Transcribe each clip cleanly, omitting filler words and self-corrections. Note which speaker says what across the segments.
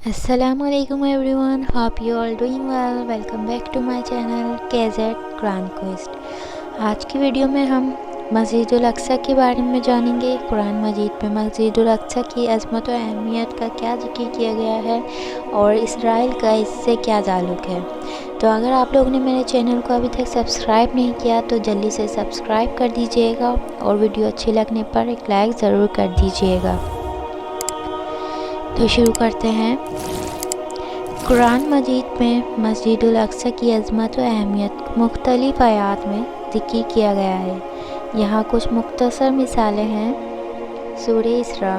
Speaker 1: Assalamu alaikum everyone, hope you all doing well. Welcome back to my channel KZ Quran Quest. आज की video में हम मस्जिदुल अक्सा के बारे में जानेंगे। कुरान मजीद में मस्जिदुल अक्सा की अज़मत और अहमियत का क्या ज़िक्र किया गया है और इसराइल का इससे क्या ताल्लुक़ है। तो अगर आप लोगों ने मेरे चैनल को अभी तक सब्सक्राइब नहीं किया तो जल्दी से सब्सक्राइब कर दीजिएगा और वीडियो अच्छी लगने पर एक लाइक ज़रूर कर दीजिएगा। तो शुरू करते हैं। कुरान मजीद में मस्जिदुल अक्सा की अज़मत और अहमियत मुख्तलिफ़ आयात में ज़िक्र किया गया है। यहाँ कुछ मुख्तसर मिसालें हैं। सूरह इसरा।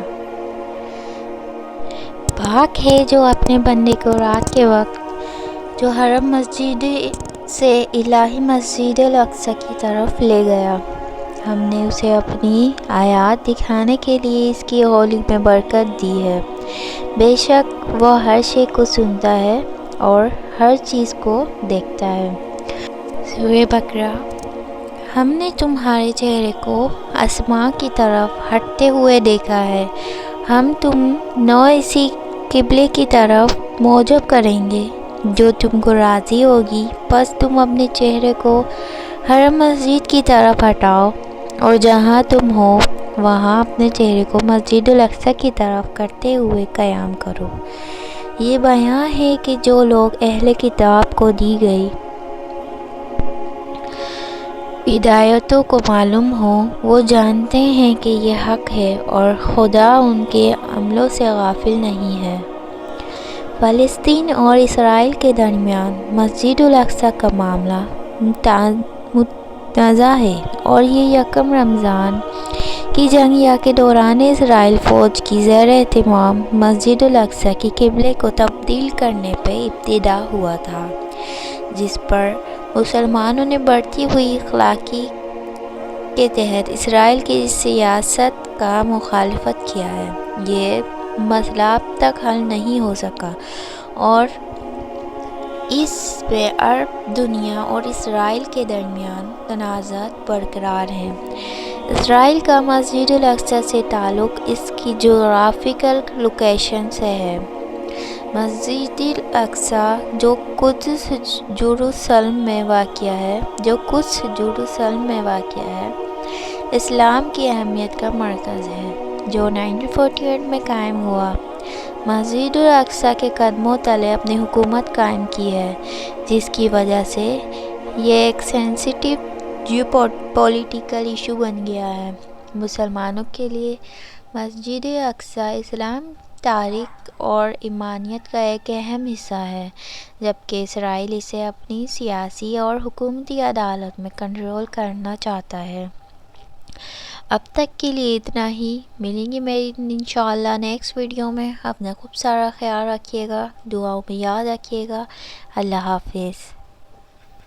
Speaker 1: पाक है जो अपने बंदे को रात के वक्त जो हरम मस्जिद से इलाही मस्जिदुल अक्सा की तरफ ले गया, हमने उसे अपनी आयात दिखाने के लिए इसकी होली में बरकत दी है। बेशक वह हर शे को सुनता है और हर चीज़ को देखता है। सूरह बकरा। हमने तुम्हारे चेहरे को आसमां की तरफ हटते हुए देखा है। हम तुम नौ इसी किबले की तरफ मोजब करेंगे जो तुमको राज़ी होगी। बस तुम अपने चेहरे को हरम मस्जिद की तरफ हटाओ और जहाँ तुम हो वहाँ अपने चेहरे को मस्जिदुल अक्सा की तरफ करते हुए क़याम करो। ये बयां है कि जो लोग अहले किताब को दी गई हिदायतों को मालूम हो वो जानते हैं कि यह हक़ है और खुदा उनके अमलों से गाफिल नहीं है। फ़लस्तीन और इसराइल के दरमियान मस्जिदुल अक्सा का मामला मुतनाज़ा है और ये यकम रमज़ान की जंग के दौरान इसराइल फ़ौज की ज़ेर एहतिमाम मस्जिदुल अक्सा की किबले को तब्दील करने पर इब्तिदा हुआ था, जिस पर मुसलमानों ने बढ़ती हुई अखलाकी के तहत इसराइल की सियासत का मुखालफत किया है। ये मसला अब तक हल नहीं हो सका और इस पे अरब दुनिया और इसराइल के दरमियान तनाज़ात बरकरार हैं। इसराइल का मस्जिदुल अक्सा से ताल्लुक़ इसकी जोग्राफ़िकल लोकेशन से है। मस्जिदुल अक्सा जो कुद्स जेरूसलम में वाक़िया है, इस्लाम की अहमियत का मरकज़ है जो 1948 में कायम हुआ। मस्जिदुल अक्सा के कदमों तले अपनी हुकूमत कायम की है, जिसकी वजह से ये एक सेंसिटिव जियोपॉलिटिकल इशू बन गया है। मुसलमानों के लिए मस्जिद अक्सा इस्लाम तारीख़ और ईमानियत का एक अहम हिस्सा है, जबकि इसराइल इसे अपनी सियासी और हुकूमती अदालत में कंट्रोल करना चाहता है। अब तक के लिए इतना ही। मिलेंगे मेरी इंशाअल्लाह नेक्स्ट वीडियो में। अपना खूब सारा ख्याल रखिएगा, दुआओं में याद रखिएगा। अल्लाह हाफिज़।